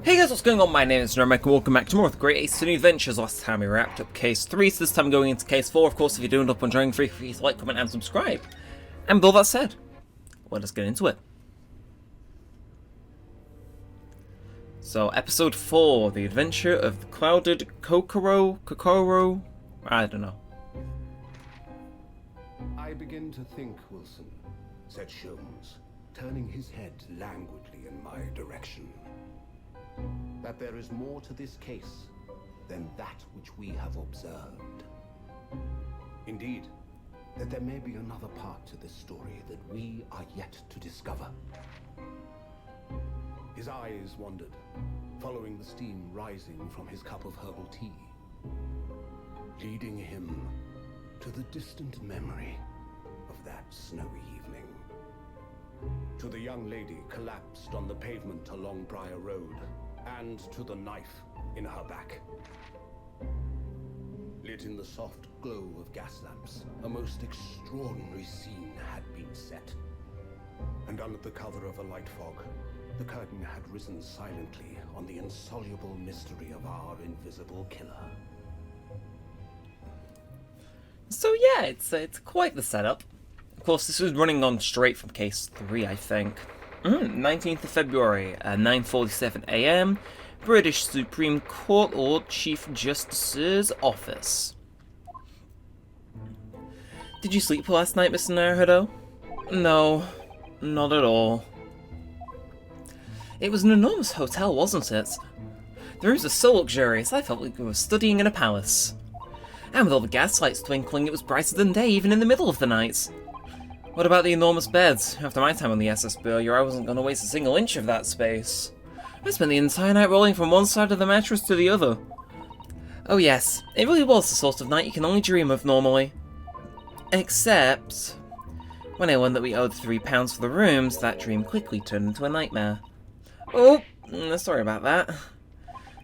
Hey guys, what's going on? My name is Neremik and welcome back to more of the Great Ace New Adventures. Last time we wrapped up Case 3, so this time going into Case 4. Of course, if you're doing it up on Drawing 3, please like, comment and subscribe. And with all that said, let us get into it. So, Episode 4, The Adventure of the Clouded Kokoro, I don't know. I begin to think, Wilson, said Sholmes, turning his head languidly in my direction, that there is more to this case than that which we have observed. Indeed, that there may be another part to this story that we are yet to discover. His eyes wandered, following the steam rising from his cup of herbal tea, leading him to the distant memory of that snowy evening. To the young lady collapsed on the pavement along Briar Road, and to the knife in her back. Lit in the soft glow of gas lamps, a most extraordinary scene had been set. And under the cover of a light fog, the curtain had risen silently on the insoluble mystery of our invisible killer. So yeah, it's quite the setup. Of course, this was running on straight from Case 3, I think. 19th of February, 9:47 AM, British Supreme Court Lord Chief Justice's office. Did you sleep last night, Mr. Naruhodo? No, not at all. It was an enormous hotel, wasn't it? The rooms were so luxurious, I felt like we were studying in a palace. And with all the gaslights twinkling, it was brighter than day, even in the middle of the night. What about the enormous beds? After my time on the SS Burger, I wasn't going to waste a single inch of that space. I spent the entire night rolling from one side of the mattress to the other. Oh yes, it really was the sort of night you can only dream of normally. Except, when I learned that we owed £3 for the rooms, that dream quickly turned into a nightmare. Oh, sorry about that.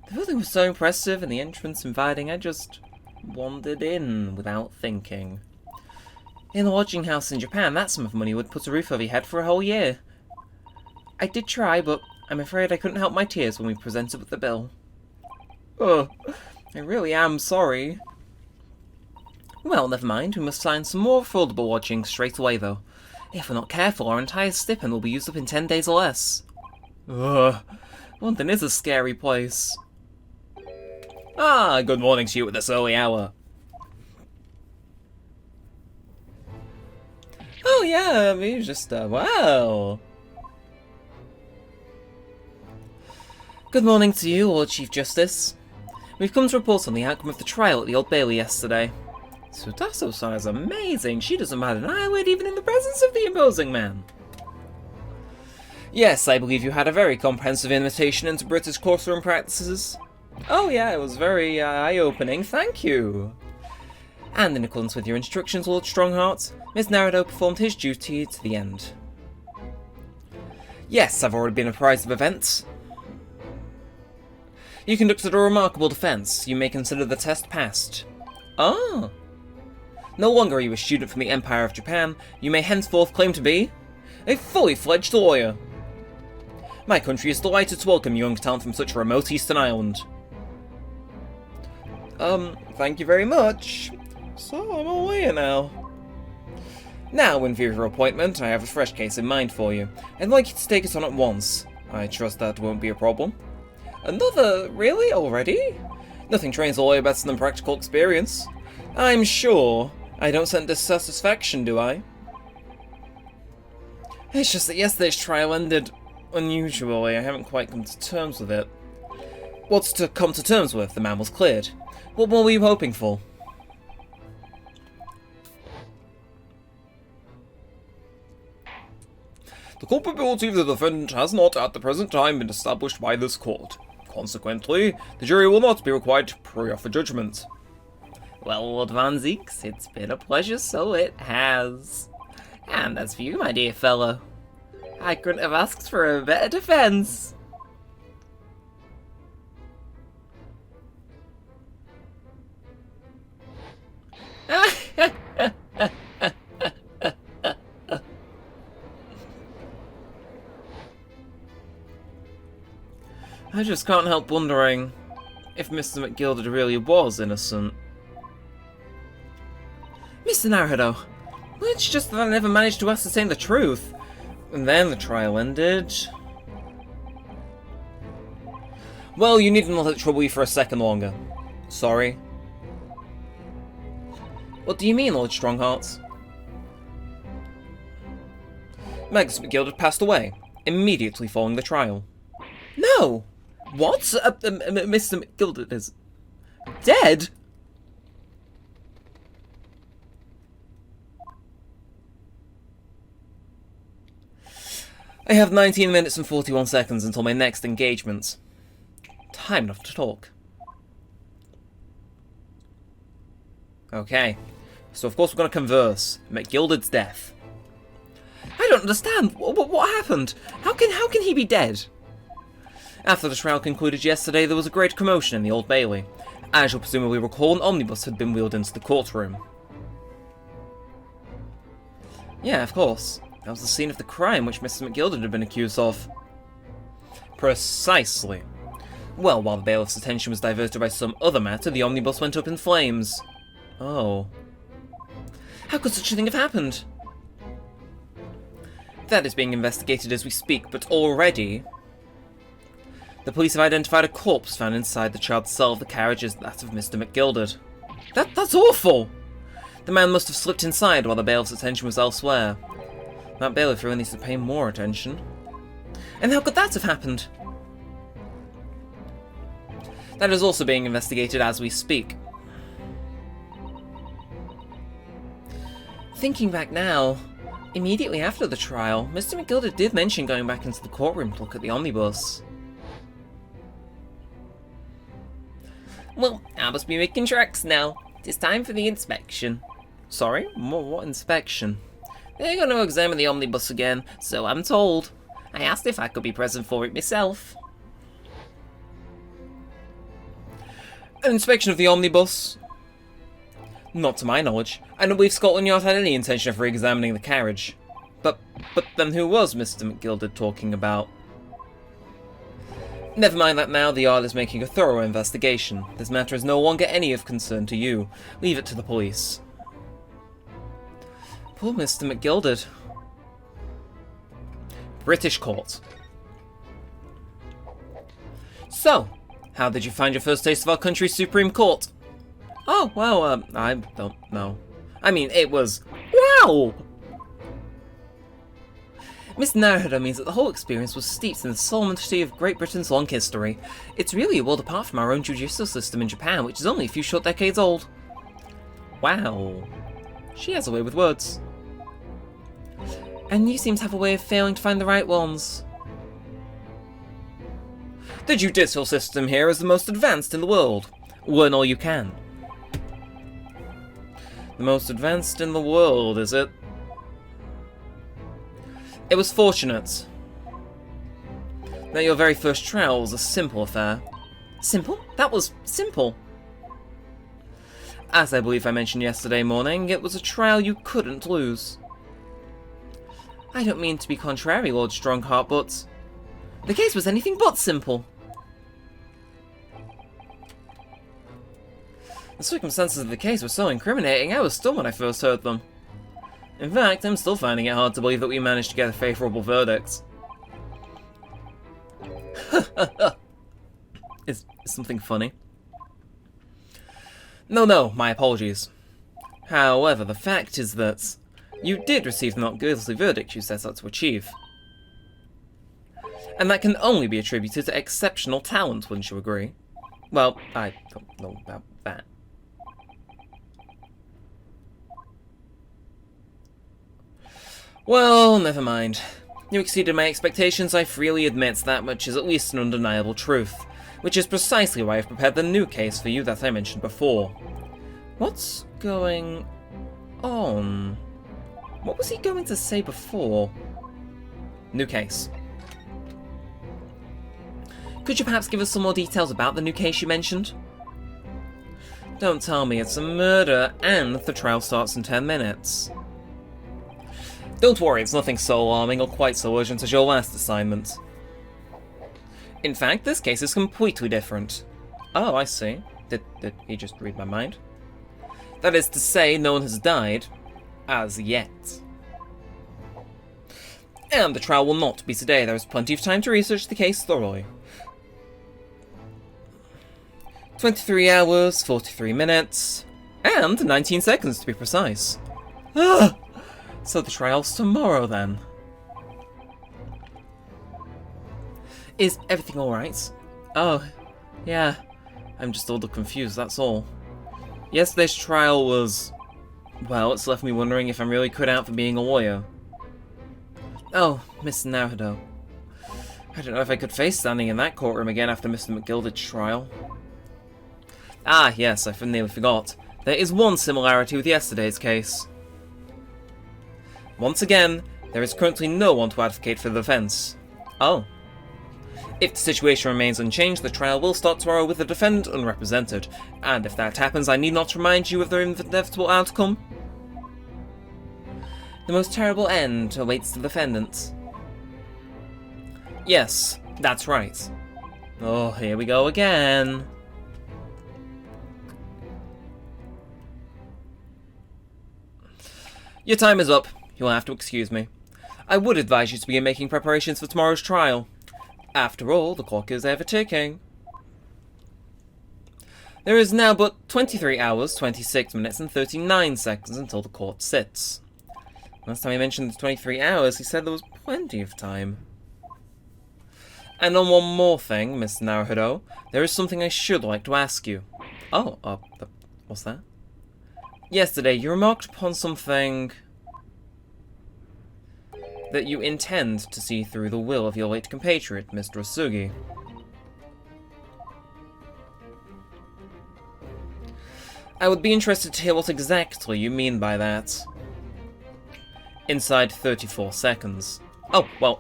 The building was so impressive and the entrance inviting, I just wandered in without thinking. In a lodging house in Japan, that sum of money would put a roof over your head for a whole year. I did try, but I'm afraid I couldn't help my tears when we presented with the bill. Oh, I really am sorry. Well, never mind, we must find some more affordable lodging straight away, though. If we're not careful, our entire stipend will be used up in 10 days or less. Ugh, London is a scary place. Ah, good morning to you at this early hour. Oh yeah, I mean, just, wow. Good morning to you, Lord Chief Justice. We've come to report on the outcome of the trial at the Old Bailey yesterday. Tsutaso-san is amazing. She doesn't bat an eyelid even in the presence of the imposing man. Yes, I believe you had a very comprehensive invitation into British courtroom practices. Oh yeah, it was very eye-opening, thank you. And in accordance with your instructions, Lord Strongheart, Miss Naruhodo performed his duty to the end. Yes, I've already been apprised of events. You conducted a remarkable defense. You may consider the test passed. Ah. No longer are you a student from the Empire of Japan. You may henceforth claim to be a fully fledged lawyer. My country is delighted to welcome young talent from such a remote eastern island. Thank you very much. So I'm a lawyer now. Now, in view of your appointment, I have a fresh case in mind for you. I'd like you to take it on at once. I trust that won't be a problem. Another? Really? Already? Nothing trains a lawyer better than practical experience. I'm sure. I don't sense dissatisfaction, do I? It's just that yesterday's trial ended unusually. I haven't quite come to terms with it. What's to come to terms with? The man was cleared. What more were you hoping for? The culpability of the defendant has not, at the present time, been established by this court. Consequently, the jury will not be required to pre-offer judgment. Well, Lord Van Zeeks, it's been a pleasure, so it has. And as for you, my dear fellow, I couldn't have asked for a better defense. I just can't help wondering if Mr. McGilded really was innocent. Mr. Naruto, well, it's just that I never managed to ascertain the truth. And then the trial ended. Well, you needn't let it trouble you for a second longer. Sorry. What do you mean, Lord Stronghearts? Magnus McGilded passed away, immediately following the trial. No! What? Mr. McGilded is dead? I have 19 minutes and 41 seconds until my next engagement. Time enough to talk. Okay, so of course we're going to converse. McGilded's death. I don't understand. What happened? How can he be dead? After the trial concluded yesterday, there was a great commotion in the Old Bailey. As you'll presumably recall, an omnibus had been wheeled into the courtroom. Yeah, of course. That was the scene of the crime which Mr. McGilded had been accused of. Precisely. Well, while the bailiff's attention was diverted by some other matter, the omnibus went up in flames. Oh. How could such a thing have happened? That is being investigated as we speak, but already the police have identified a corpse found inside the child's cell of the carriage as that of Mr. McGilded. That's awful! The man must have slipped inside while the bailiff's attention was elsewhere. That bailiff really needs to pay more attention. And how could that have happened? That is also being investigated as we speak. Thinking back now, immediately after the trial, Mr. McGilded did mention going back into the courtroom to look at the omnibus. Well, I must be making tracks now. It is time for the inspection. Sorry? What inspection? They're going to examine the omnibus again, so I'm told. I asked if I could be present for it myself. An inspection of the omnibus? Not to my knowledge. I don't believe Scotland Yard had any intention of re-examining the carriage. But then who was Mr. McGilded talking about? Never mind that now, the Yard is making a thorough investigation. This matter is no longer any of concern to you. Leave it to the police. Poor Mr. McGilded. British court. So, how did you find your first taste of our country's Supreme Court? Oh, well, I don't know. I mean, it was... Wow! Miss Naruto means that the whole experience was steeped in the solemnity of Great Britain's long history. It's really a world apart from our own judicial system in Japan, which is only a few short decades old. Wow. She has a way with words. And you seem to have a way of failing to find the right ones. The judicial system here is the most advanced in the world. Learn all you can. The most advanced in the world, is it? It was fortunate that your very first trial was a simple affair. Simple? That was simple. As I believe I mentioned yesterday morning, it was a trial you couldn't lose. I don't mean to be contrary, Lord Strongheart, but the case was anything but simple. The circumstances of the case were so incriminating, I was stunned when I first heard them. In fact, I'm still finding it hard to believe that we managed to get a favourable verdict. Is something funny? No, my apologies. However, the fact is that you did receive the not guilty verdict you set out to achieve. And that can only be attributed to exceptional talent, wouldn't you agree? Well, I don't know about that. Well, never mind. You exceeded my expectations, I freely admit that much is at least an undeniable truth, which is precisely why I've prepared the new case for you that I mentioned before. What's going on? What was he going to say before? New case. Could you perhaps give us some more details about the new case you mentioned? Don't tell me it's a murder and the trial starts in 10 minutes. Don't worry, it's nothing so alarming or quite so urgent as your last assignment. In fact, this case is completely different. Oh, I see. Did he just read my mind? That is to say, no one has died. As yet. And the trial will not be today. There is plenty of time to research the case thoroughly. 23 hours, 43 minutes, and 19 seconds to be precise. Ah! So the trial's tomorrow then. Is everything alright? Oh, yeah. I'm just a little confused, that's all. Yesterday's trial was... well, it's left me wondering if I'm really cut out for being a lawyer. Oh, Mr. Naruto. I don't know if I could face standing in that courtroom again after Mr. McGilder's trial. Ah, yes, I nearly forgot. There is one similarity with yesterday's case. Once again, there is currently no one to advocate for the defense. Oh. If the situation remains unchanged, the trial will start tomorrow with the defendant unrepresented. And if that happens, I need not remind you of the inevitable outcome. The most terrible end awaits the defendant. Yes, that's right. Oh, here we go again. Your time is up. You'll have to excuse me. I would advise you to begin making preparations for tomorrow's trial. After all, the clock is ever ticking. There is now but 23 hours, 26 minutes and 39 seconds until the court sits. Last time he mentioned the 23 hours, he said there was plenty of time. And on one more thing, Mr. Naruto, there is something I should like to ask you. Oh, what's that? Yesterday, you remarked upon something that you intend to see through the will of your late compatriot, Mr. Asugi. I would be interested to hear what exactly you mean by that. Inside 34 seconds. Oh, well,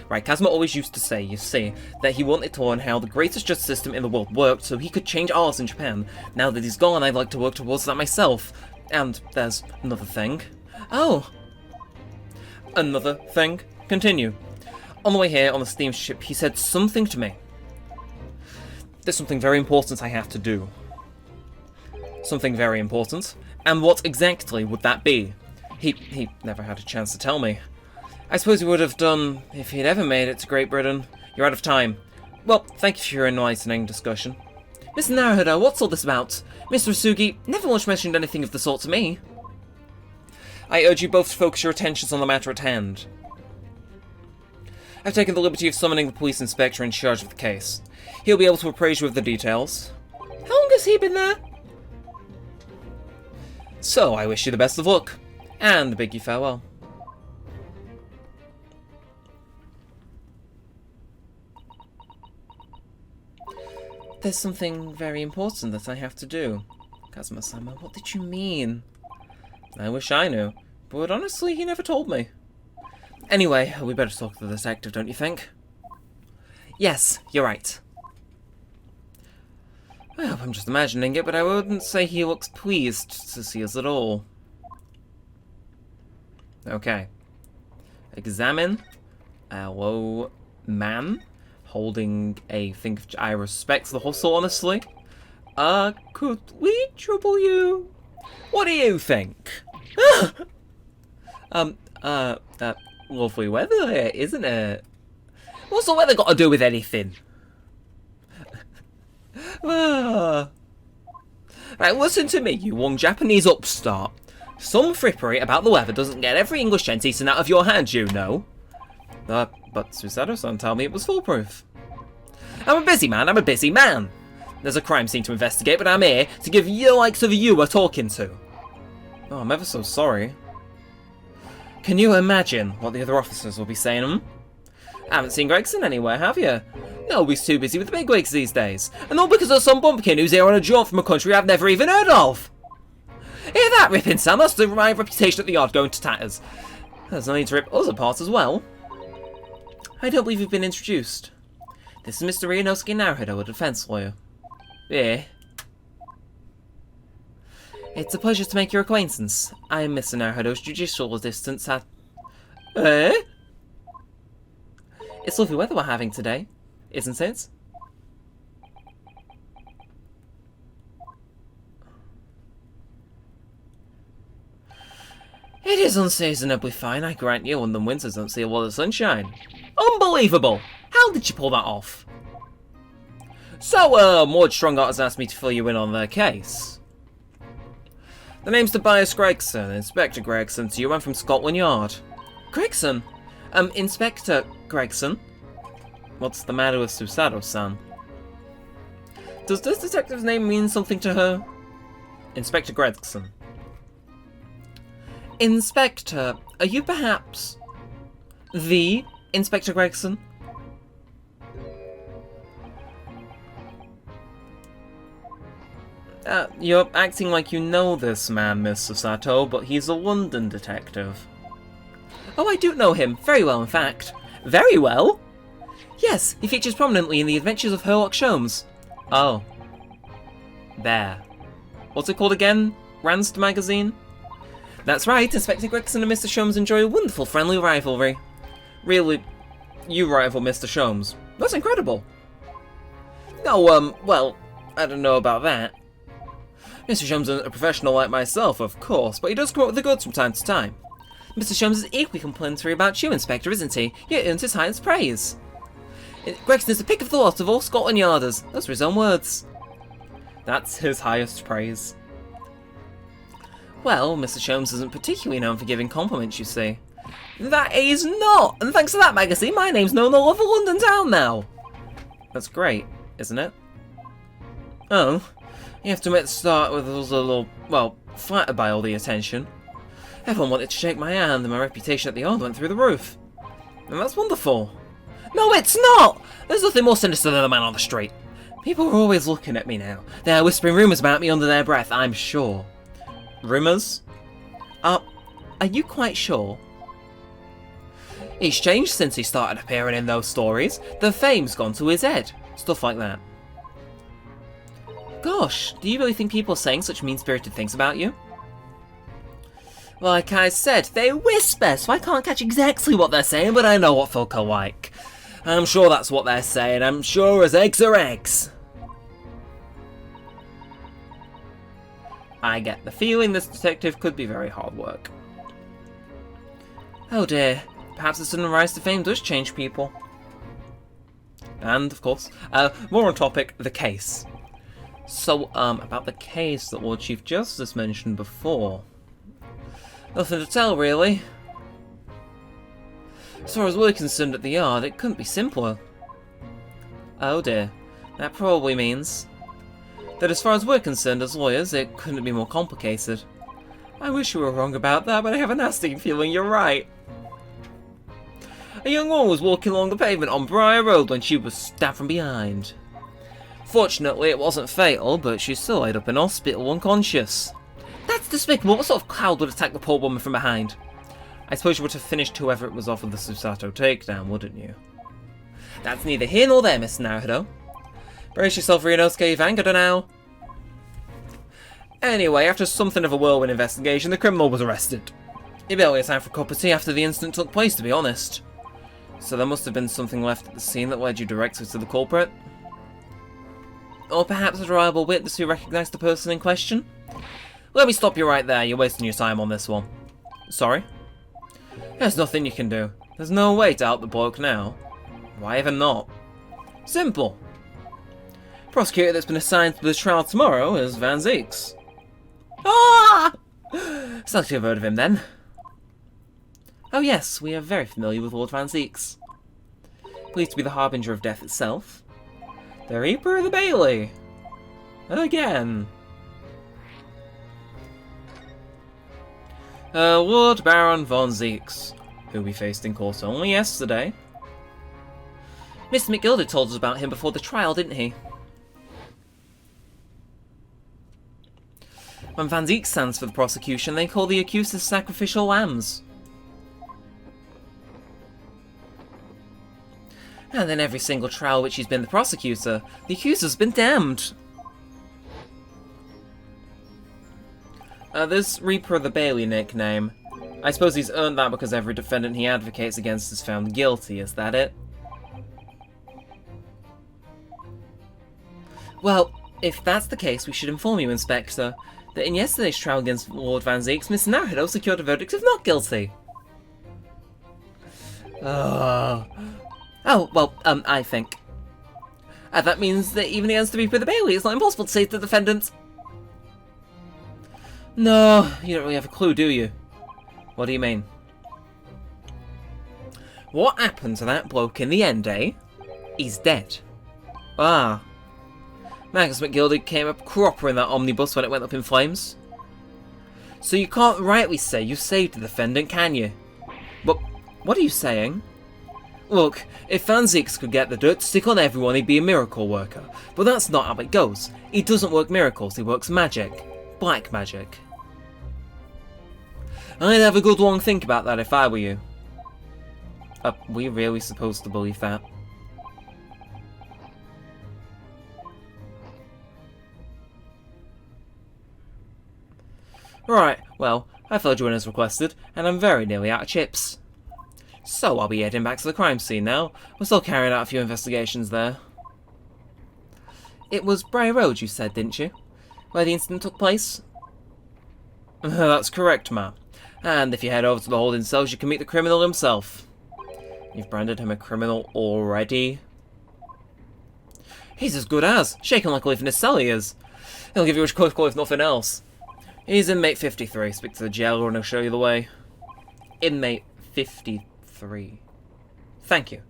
right, Kazuma always used to say, you see, that he wanted to learn how the greatest justice system in the world worked so he could change ours in Japan. Now that he's gone, I'd like to work towards that myself. And there's another thing. Oh! Another thing? Continue. On the way here, on the steamship, he said something to me. There's something very important I have to do. Something very important? And what exactly would that be? He never had a chance to tell me. I suppose he would have done if he'd ever made it to Great Britain. You're out of time. Well, thank you for your enlightening discussion. Mr. Naruto, what's all this about? Mr. Asugi never once mentioned anything of the sort to me. I urge you both to focus your attentions on the matter at hand. I've taken the liberty of summoning the police inspector in charge of the case. He'll be able to appraise you of the details. How long has he been there? So, I wish you the best of luck, and bid you farewell. There's something very important that I have to do. Kazuma-sama, what did you mean? I wish I knew, but honestly, he never told me. Anyway, we better talk to the detective, don't you think? Yes, you're right. I hope I'm just imagining it, but I wouldn't say he looks pleased to see us at all. Okay. Examine. Hello, man. Holding a thing of... I respect the hustle, honestly. Could we trouble you? What do you think? Lovely weather here, isn't it? What's the weather got to do with anything? Right, listen to me, you young Japanese upstart. Some frippery about the weather doesn't get every English gentleman out of your hands, you know. But Susato-san told me it was foolproof. I'm a busy man, There's a crime scene to investigate, but I'm here to give you likes of you a talking to. Oh, I'm ever so sorry. Can you imagine what the other officers will be saying, Haven't seen Gregson anywhere, have you? No, he's too busy with the bigwigs these days. And all because of some bumpkin who's here on a jaunt from a country I've never even heard of. Hear that, ripping Sam? That's my reputation at the yard going to tatters. There's no need to rip us apart as well. I don't believe you've been introduced. This is Mr. Ryunosuke Naruto, a defense lawyer. Yeah. It's a pleasure to make your acquaintance. I am Mr. Naruto's judicial assistant at... Eh? It's lovely weather we're having today. isn't it? It is unseasonably fine, I grant you, and the winters don't see a lot of sunshine. Unbelievable! How did you pull that off? So, Maud Strongheart has asked me to fill you in on their case. The name's Tobias Gregson, Inspector Gregson to you. I'm from Scotland Yard. Gregson? Inspector Gregson? What's the matter with Susato-san? Does this detective's name mean something to her? Inspector Gregson. Inspector, are you perhaps the Inspector Gregson? You're acting like you know this man, Miss Susato, but he's a London detective. Oh, I do know him. Very well, in fact. Very well? Yes, he features prominently in the Adventures of Sherlock Sholmes. Oh. There. What's it called again? Ranst magazine? That's right, Inspector Gregson and Mr. Sholmes enjoy a wonderful friendly rivalry. Really, you rival Mr. Sholmes. That's incredible. No, well, I don't know about that. Mr. Sholmes isn't a professional like myself, of course, but he does come up with the goods from time to time. Mr. Sholmes is equally complimentary about you, Inspector, isn't he? He earns his highest praise. Gregson is the pick of the lot of all Scotland Yarders. Those are his own words. That's his highest praise. Well, Mr. Sholmes isn't particularly known for giving compliments, you see. That he's not! And thanks to that magazine, my name's known all over London town now! That's great, isn't it? Oh, you have to admit the start with us a little, well, flattered by all the attention. Everyone wanted to shake my hand and my reputation at the yard went through the roof. And that's wonderful. No, it's not! There's nothing more sinister than the man on the street. People are always looking at me now. They're whispering rumours about me under their breath, I'm sure. Rumours? Are you quite sure? He's changed since he started appearing in those stories. The fame's gone to his head. Stuff like that. Gosh, do you really think people are saying such mean-spirited things about you? Like I said, they whisper, so I can't catch exactly what they're saying, but I know what folk are like. I'm sure that's what they're saying. I'm sure as eggs are eggs. I get the feeling this detective could be very hard work. Oh dear, perhaps the sudden rise to fame does change people. And, of course, more on topic, the case. So, about the case that Lord Chief Justice mentioned before. Nothing to tell, really. As far as we're concerned at the yard, it couldn't be simpler. Oh dear, that probably means that as far as we're concerned as lawyers, it couldn't be more complicated. I wish we were wrong about that, but I have a nasty feeling you're right. A young woman was walking along the pavement on Briar Road when she was stabbed from behind. Fortunately, it wasn't fatal, but she's still laid up in hospital unconscious. That's despicable. What sort of cloud would attack the poor woman from behind? I suppose you would have finished whoever it was off of the Susato takedown, wouldn't you? That's neither here nor there, Miss Naruto. Brace yourself for Inosuke of anger now. Anyway, after something of a whirlwind investigation, the criminal was arrested. He barely had time for a cup of tea after the incident took place, to be honest. So there must have been something left at the scene that led you directly to the culprit. Or perhaps a reliable witness who recognised the person in question? Let me stop you right there, you're wasting your time on this one. Sorry? There's nothing you can do. There's no way to help the bloke now. Why even not? Simple. Prosecutor that's been assigned to the trial tomorrow is Van Zeeks. Ah! Sounds like you've heard of him then. Oh yes, we are very familiar with Lord Van Zeeks. Believed to be the harbinger of death itself. The Reaper of the Bailey. Again. Lord Baron Von Zeeks, who we faced in court only yesterday. Mr. McGilder told us about him before the trial, didn't he? When Van Zeeks stands for the prosecution, they call the accused sacrificial lambs. And in every single trial which he's been the prosecutor, the accuser's been damned. This Reaper of the Bailey nickname, I suppose he's earned that because every defendant he advocates against is found guilty, is that it? Well, if that's the case, we should inform you, Inspector, that in yesterday's trial against Lord Van Zeeks, Miss Naruto secured a verdict of not guilty. Oh, well, I think. That means that even against the Reaper of the Bailey, it's not impossible to save the defendant. No, you don't really have a clue, do you? What do you mean? What happened to that bloke in the end, eh? He's dead. Ah. Magnus McGildy came up cropper in that omnibus when it went up in flames. So you can't rightly say you saved the defendant, can you? But what are you saying? Look, if Van Zeeks could get the dirt to stick on everyone, he'd be a miracle worker. But that's not how it goes. He doesn't work miracles, he works magic. Black magic. I'd have a good long think about that if I were you. Are we really supposed to believe that? Right, well, I filled you in as requested, and I'm very nearly out of chips. So I'll be heading back to the crime scene now. We're still carrying out a few investigations there. It was Bray Road, you said, didn't you? Where the incident took place? That's correct, ma'am. And if you head over to the holding cells, you can meet the criminal himself. You've branded him a criminal already? He's as good as. Shaking like a leaf in his cell he is. He'll give you a close call if nothing else. He's inmate 53. Speak to the jailer and he'll show you the way. Inmate 53. Thank you.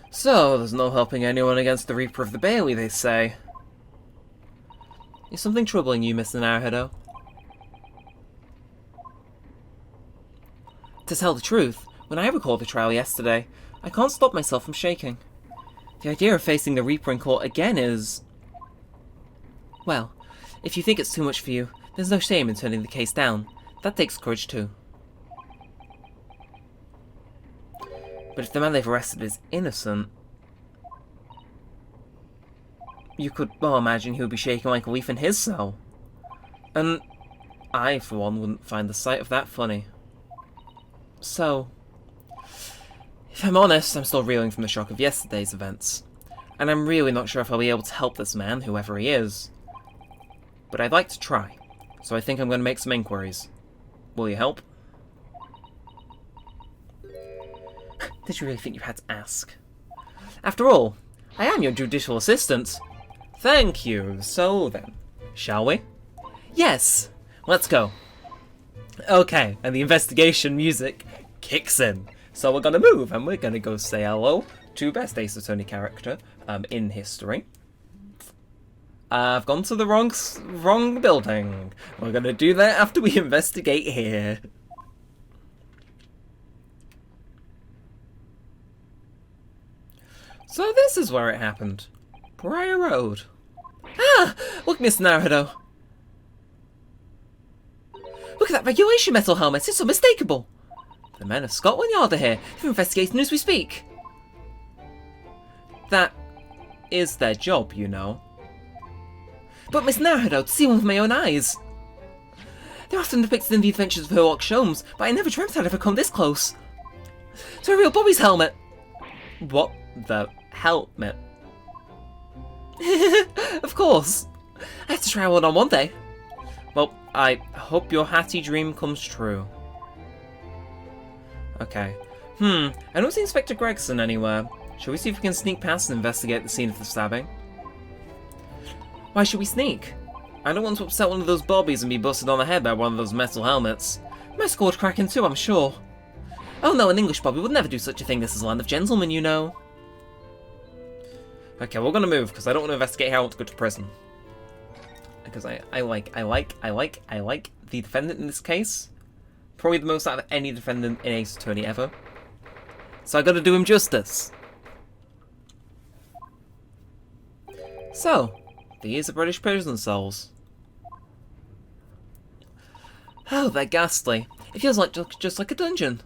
So, there's no helping anyone against the Reaper of the Bailey, they say. Is something troubling you, Mr. Naruto? To tell the truth, when I recall the trial yesterday, I can't stop myself from shaking. The idea of facing the Reaper in court again is... Well, if you think it's too much for you, there's no shame in turning the case down. That takes courage too. But if the man they've arrested is innocent... You could well imagine he would be shaking like a leaf in his cell. And I, for one, wouldn't find the sight of that funny. So... If I'm honest, I'm still reeling from the shock of yesterday's events. And I'm really not sure if I'll be able to help this man, whoever he is. But I'd like to try, so I think I'm going to make some inquiries. Will you help? Did you really think you had to ask? After all, I am your judicial assistant. Thank you. So then, shall we? Yes! Let's go. Okay, and the investigation music kicks in. So we're gonna move, and we're gonna go say hello to best Ace Attorney character in history. I've gone to the wrong building. We're gonna do that after we investigate here. So this is where it happened. Briar Road. Ah! Look, Miss Naruto. Look at that regulation metal helmet. It's unmistakable. The men of Scotland Yard are here. They're investigating as we speak. That is their job, you know. But Miss Naruto, to see one with my own eyes. They're often depicted in the adventures of Herlock Sholmes, but I never dreamt I'd ever come this close. To a real Bobby's helmet. What the helmet? Of course. I have to try one on one day. Well, I hope your hatty dream comes true. Okay. I don't see Inspector Gregson anywhere. Shall we see if we can sneak past and investigate the scene of the stabbing? Why should we sneak? I don't want to upset one of those bobbies and be busted on the head by one of those metal helmets. My skull would crack in too, I'm sure. Oh no, an English bobby would never do such a thing. This is a land of gentlemen, you know. Okay, we're gonna move, because I don't want to investigate how I want to go to prison. Because I like the defendant in this case. Probably the most out of any defendant in Ace Attorney ever. So I gotta do him justice. So, these are British prison cells. Oh, they're ghastly. It feels like just like a dungeon.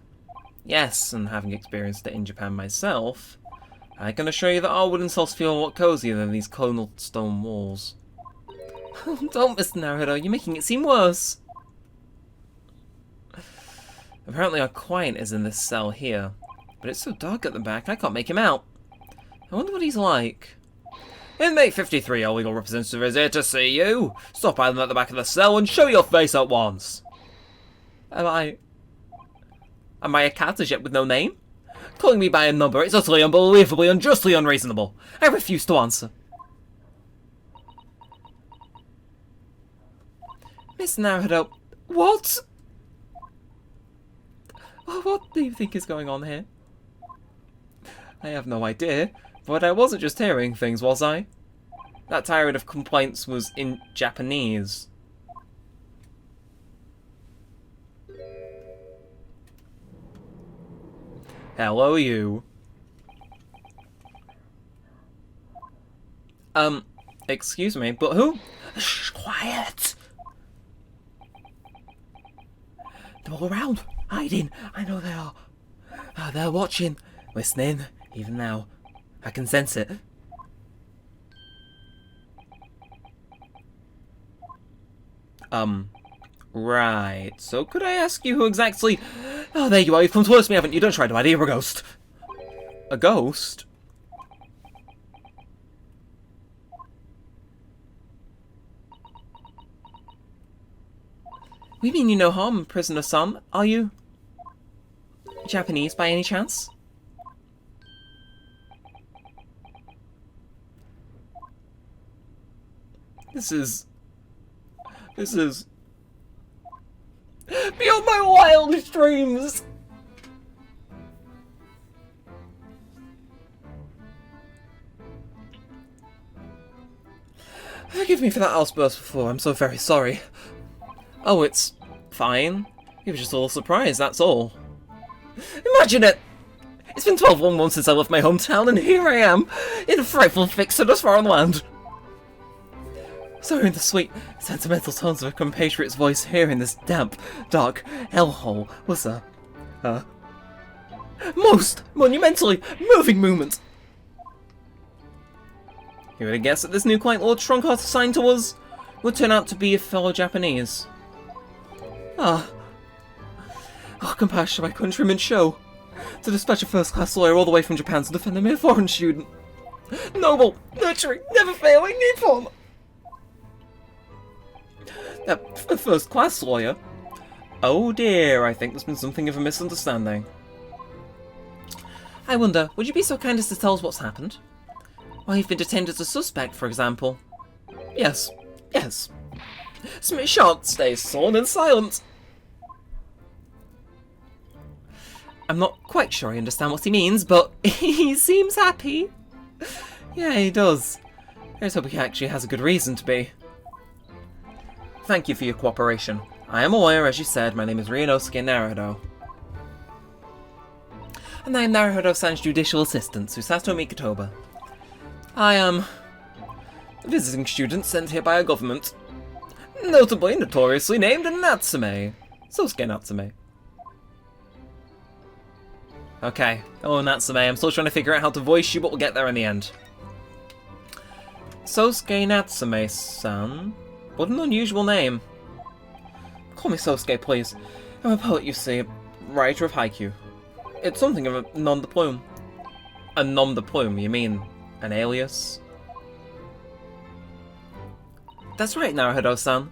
Yes, and having experienced it in Japan myself, I can assure you that our wooden cells feel a lot cozier than these colonial stone walls. Don't, Mr. Naruto, you're making it seem worse. Apparently our client is in this cell here. But it's so dark at the back, I can't make him out. I wonder what he's like. Inmate 53, our legal representative is here to see you. Stop by them at the back of the cell and show your face at once. Am I a cat as yet with no name? Calling me by a number is utterly unbelievably unjustly unreasonable. I refuse to answer. Miss Naruto, what? What do you think is going on here? I have no idea, but I wasn't just hearing things, was I? That tirade of complaints was in Japanese. Hello, you. Excuse me, but who? Shh, quiet! They're all around, hiding. I know they are. They're watching, listening, even now. I can sense it. Right. So could I ask you who exactly... Oh, there you are. You've come towards me, haven't you? Don't try to hide. You're a ghost. A ghost? We mean you no harm, prisoner-son. Are you Japanese by any chance? This is beyond my wildest dreams. Forgive me for that outburst before. I'm so very sorry. Oh, it's fine. He was just a little surprised, that's all. Imagine it! It's been 12 long months since I left my hometown, and here I am, in a frightful fix in a foreign land. So in the sweet, sentimental tones of a compatriot's voice here in this damp, dark hellhole was a most monumentally moving moment. You would have guessed that this new client Lord Trunkheart assigned to us would turn out to be a fellow Japanese. Oh, compassion my countrymen show. To dispatch a first-class lawyer all the way from Japan to defend a mere foreign student. Noble, nurturing, never-failing Nippon! A first-class lawyer? Oh dear, I think there's been something of a misunderstanding. I wonder, would you be so kind as to tell us what's happened? Why you've been detained as a suspect, for example. Yes. Shan't stay sullen and silent. I'm not quite sure I understand what he means, but he seems happy. Yeah, he does. Here's hoping he actually has a good reason to be. Thank you for your cooperation. I am a lawyer, as you said. My name is Ryunosuke Naruto. And I am Naruto-san's judicial assistant, Susato Mikotoba. I am a visiting student sent here by our government. Notably, notoriously named Natsume. Sosuke Natsume. Okay. Oh, Natsume. I'm still trying to figure out how to voice you, but we'll get there in the end. Sosuke Natsume-san. What an unusual name. Call me Sosuke, please. I'm a poet, you see. A writer of haiku. It's something of a nom de plume. A nom de plume, you mean an alias? That's right, Naruto-san.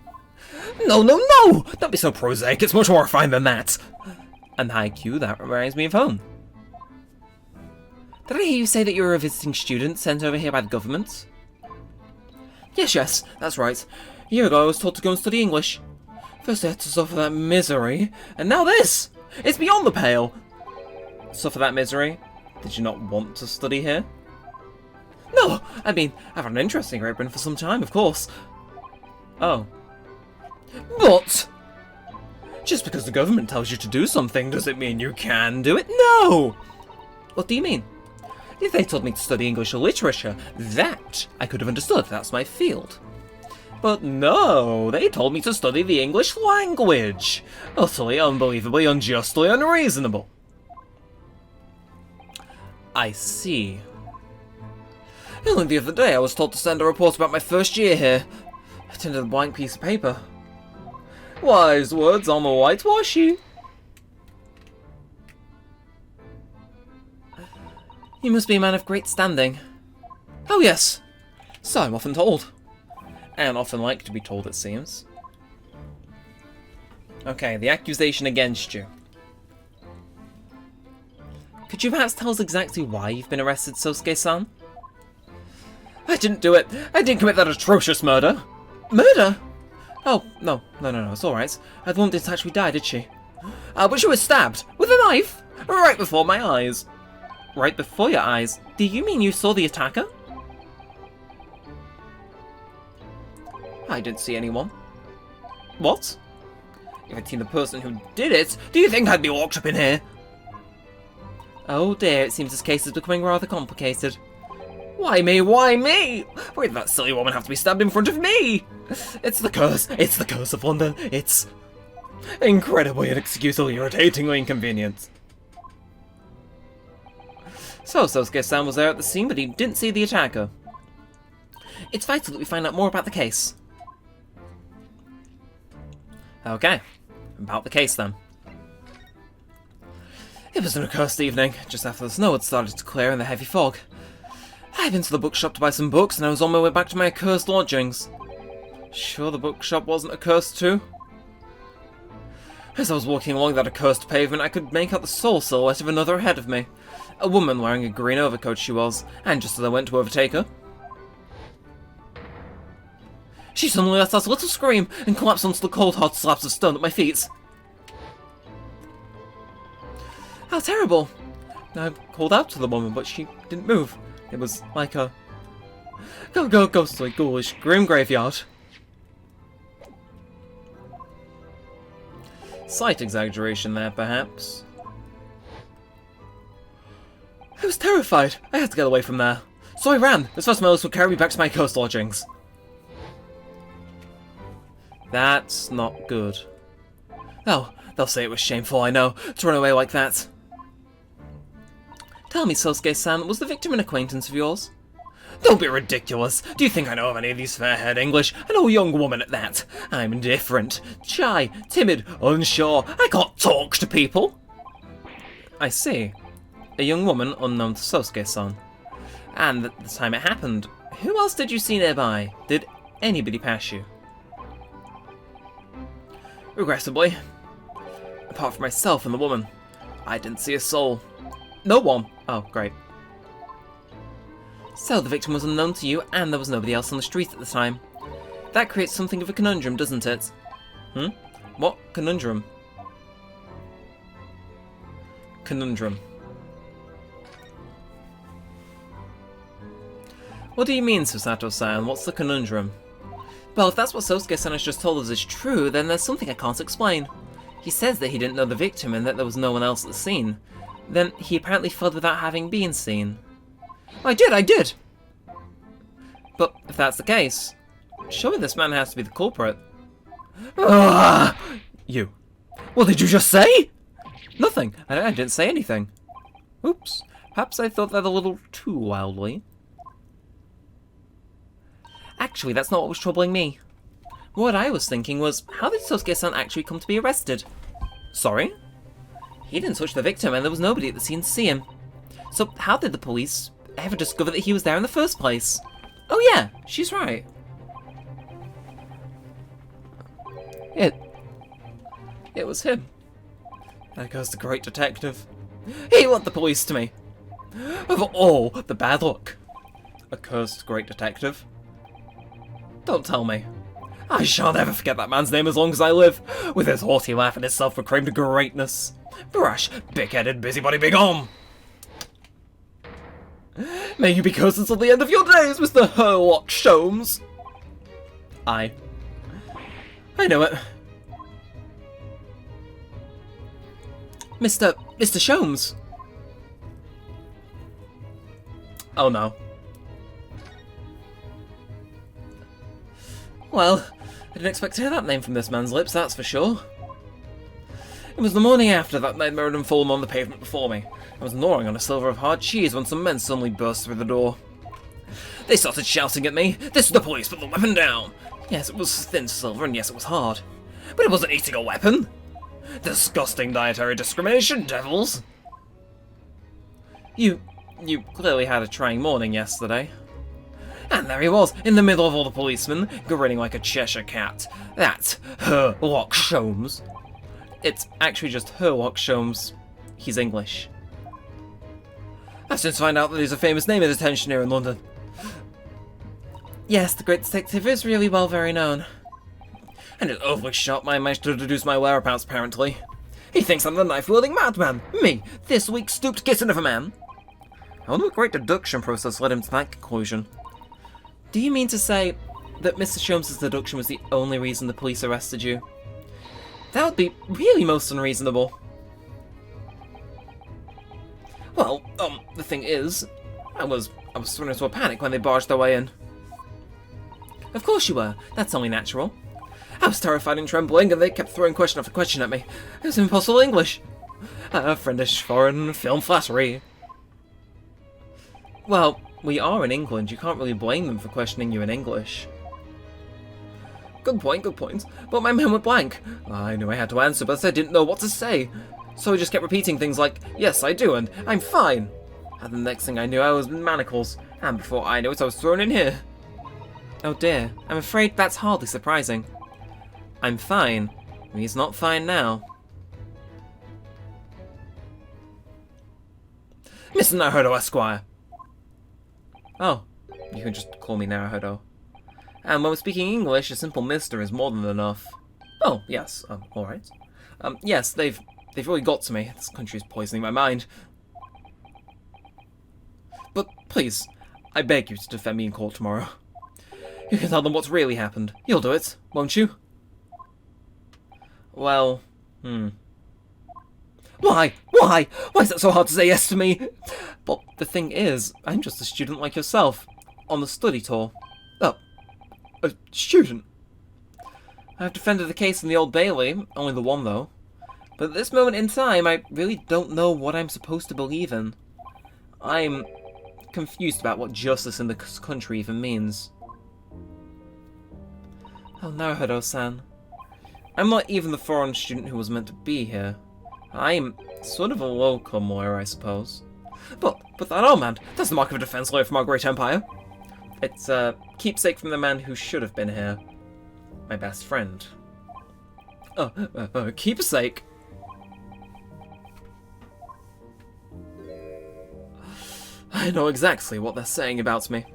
No! Don't be so prosaic, it's much more refined than that. And haiku, that reminds me of home. Did I hear you say that you were a visiting student sent over here by the government? Yes, that's right. A year ago I was told to go and study English. First I had to suffer that misery, and now this! It's beyond the pale! Suffer that misery? Did you not want to study here? No! I mean, I've had an interest in Great Britain for some time, of course. Oh. But! Just because the government tells you to do something, does it mean you can do it? No! What do you mean? If they told me to study English literature, that I could have understood, that's my field. But no, they told me to study the English language. Utterly, unbelievably, unjustly unreasonable. I see. Only the other day I was told to send a report about my first year here. I turned a blank piece of paper. Wise words on the whitewashy. You must be a man of great standing. Oh yes, so I'm often told. And often like to be told, it seems. Okay, the accusation against you. Could you perhaps tell us exactly why you've been arrested, Sosuke-san? I didn't do it. I didn't commit that atrocious murder. Murder? Oh, no, it's alright. The woman didn't actually die, did she? But she was stabbed with a knife right before my eyes. Right before your eyes? Do you mean you saw the attacker? I didn't see anyone. What? If I'd seen the person who did it, do you think I'd be locked up in here? Oh dear, it seems this case is becoming rather complicated. Why me? Why me? Why did that silly woman have to be stabbed in front of me? It's the curse. It's the curse of London. It's incredibly, inexcusably, irritatingly inconvenient. So, Sosuke-san was there at the scene, but he didn't see the attacker. It's vital that we find out more about the case. Okay, about the case then. It was an accursed evening, just after the snow had started to clear and the heavy fog. I had been to the bookshop to buy some books, and I was on my way back to my accursed lodgings. Sure the bookshop wasn't accursed too? As I was walking along that accursed pavement, I could make out the sole silhouette of another ahead of me. A woman wearing a green overcoat she was, and just as I went to overtake her, she suddenly let out a little scream and collapsed onto the cold hard slabs of stone at my feet. How terrible! I called out to the woman, but she didn't move. It was like a ghostly, ghoulish, grim graveyard. Slight exaggeration there, perhaps. I was terrified. I had to get away from there. So I ran, as fast as my legs would carry me back to my coast lodgings. That's not good. Oh, they'll say it was shameful, I know, to run away like that. Tell me, Sosuke-san, was the victim an acquaintance of yours? Don't be ridiculous! Do you think I know of any of these fair-haired English? I know a young woman at that. I'm different. Shy, timid, unsure. I can't talk to people. I see. A young woman unknown to Sosuke-san. And at the time it happened, who else did you see nearby? Did anybody pass you? Regrettably, apart from myself and the woman, I didn't see a soul. No one. Oh, great. So the victim was unknown to you, and there was nobody else on the street at the time. That creates something of a conundrum, doesn't it? What conundrum? Conundrum. What do you mean, Susato-san? What's the conundrum? Well, if that's what Sosuke-san has just told us is true, then there's something I can't explain. He says that he didn't know the victim and that there was no one else at the scene. Then he apparently fled without having been seen. I did! But if that's the case, surely this man has to be the culprit. You. What did you just say? Nothing. I didn't say anything. Oops. Perhaps I thought that a little too wildly. Actually, that's not what was troubling me. What I was thinking was, how did Sosuke-san actually come to be arrested? Sorry? He didn't touch the victim and there was nobody at the scene to see him. So how did the police ever discover that he was there in the first place? Oh yeah, she's right. It was him. There goes the great detective. He led the police to me. Of all the bad luck. A cursed great detective. Don't tell me. I shall never forget that man's name as long as I live, with his haughty laugh and his self-proclaimed greatness. Brash, big-headed busybody big on. May you be cursed until the end of your days, Mr. Herlock Sholmes. I know it. Mr. Sholmes. Oh no. Well, I didn't expect to hear that name from this man's lips, that's for sure. It was the morning after that night mirrored and fallen on the pavement before me. I was gnawing on a sliver of hard cheese when some men suddenly burst through the door. They started shouting at me, "This is the police, put the weapon down!" Yes, it was thin silver, and yes, it was hard. But it wasn't eating a weapon! Disgusting dietary discrimination, devils! You you clearly had a trying morning yesterday. And there he was, in the middle of all the policemen, grinning like a Cheshire cat. That's Sherlock Sholmes. It's actually just Sherlock Sholmes. He's English. I've since found out that he's a famous name in detention here in London. Yes, the great detective is really very known. And his overly sharp mind managed to deduce my whereabouts, apparently. He thinks I'm the knife-wielding madman. Me, this weak stooped kitten of a man. I wonder what great deduction process led him to that conclusion. Do you mean to say that Mr. Sholmes' deduction was the only reason the police arrested you? That would be really most unreasonable. Well, the thing is, I was thrown into a panic when they barged their way in. Of course you were. That's only natural. I was terrified and trembling, and they kept throwing question after question at me. It was impossible English. Friendish foreign film flattery. Well, we are in England. You can't really blame them for questioning you in English. Good point, good point. But my men went blank. I knew I had to answer, but I didn't know what to say. So I just kept repeating things like, yes, I do, and I'm fine. And the next thing I knew, I was in manacles. And before I knew it, I was thrown in here. Oh dear, I'm afraid that's hardly surprising. I'm fine. He's not fine now. Mr. Naruhodo, Esquire. Oh, you can just call me Naruhodo. And when we're speaking English, a simple Mr. is more than enough. Oh, yes, alright. Yes, they've really got to me. This country's poisoning my mind. But please, I beg you to defend me in court tomorrow. You can tell them what's really happened. You'll do it, won't you? Well, Why? Why? Why is it so hard to say yes to me? But the thing is, I'm just a student like yourself, on the study tour. Oh, a student? I've defended the case in the Old Bailey, only the one though. But at this moment in time, I really don't know what I'm supposed to believe in. I'm confused about what justice in this country even means. Oh, Naruhodo-san. I'm not even the foreign student who was meant to be here. I'm sort of a local lawyer, I suppose. But that old man, that's the mark of a defense lawyer from our great empire. It's a keepsake from the man who should have been here. My best friend. Keepsake? I know exactly what they're saying about me.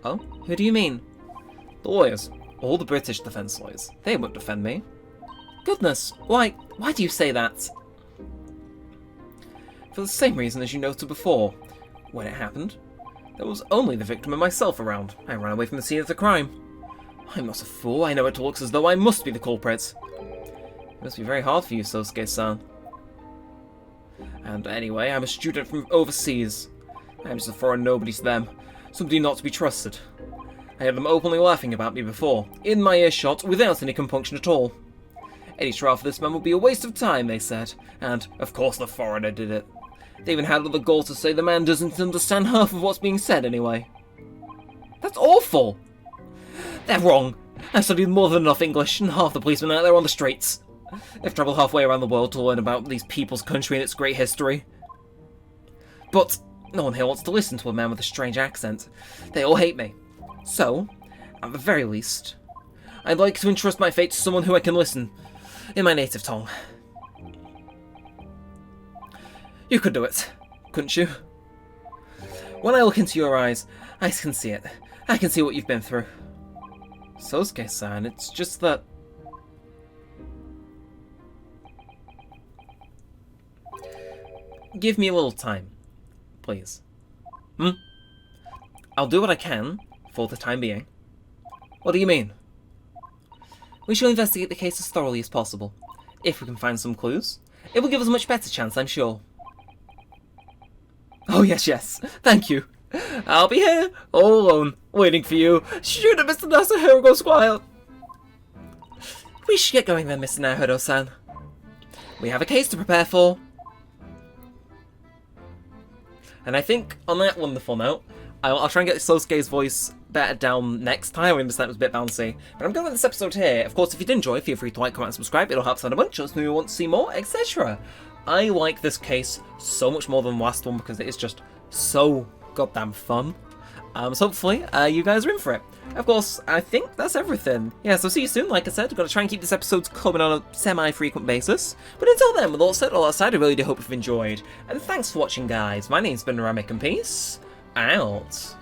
Oh? Who do you mean? The lawyers. All the British defense lawyers. They won't defend me. Goodness, why do you say that? For the same reason as you noted before. When it happened, there was only the victim and myself around. I ran away from the scene of the crime. I'm not a fool, I know it looks as though I must be the culprit. It must be very hard for you, Sosuke-san. And anyway, I'm a student from overseas. I'm just a foreign nobody to them. Somebody not to be trusted. I had them openly laughing about me before, in my earshot, without any compunction at all. Any trial for this man would be a waste of time, they said. And, of course, the foreigner did it. They even had the gall to say the man doesn't understand half of what's being said anyway. That's awful! They're wrong. I've studied more than enough English, and half the policemen out there on the streets. They've travelled halfway around the world to learn about these people's country and its great history. But no one here wants to listen to a man with a strange accent. They all hate me. So, at the very least, I'd like to entrust my fate to someone who I can listen in my native tongue. You could do it, couldn't you? When I look into your eyes, I can see it. I can see what you've been through. Sosuke-san, it's just that... Give me a little time, please. I'll do what I can, for the time being. What do you mean? We shall investigate the case as thoroughly as possible. If we can find some clues, it will give us a much better chance, I'm sure. Oh, yes, thank you. I'll be here, all alone, waiting for you. Shoot at Mr. Naruhodo, Squire. We should get going then, Mr. Naruhodo-san. We have a case to prepare for. And I think, on that wonderful note, I'll try and get Sosuke's voice better down next time. I understand it was a bit bouncy. But I'm going to end this episode here. Of course, if you did enjoy, feel free to like, comment, and subscribe. It'll help us out a bunch. Let us know you want to see more, etc. I like this case so much more than the last one because it is just so goddamn fun. So hopefully, you guys are in for it. Of course, I think that's everything. Yeah, so see you soon. Like I said, I've got to try and keep these episodes coming on a semi-frequent basis. But until then, with all said, all aside, I really do hope you've enjoyed. And thanks for watching, guys. My name's been Neremik, and peace out.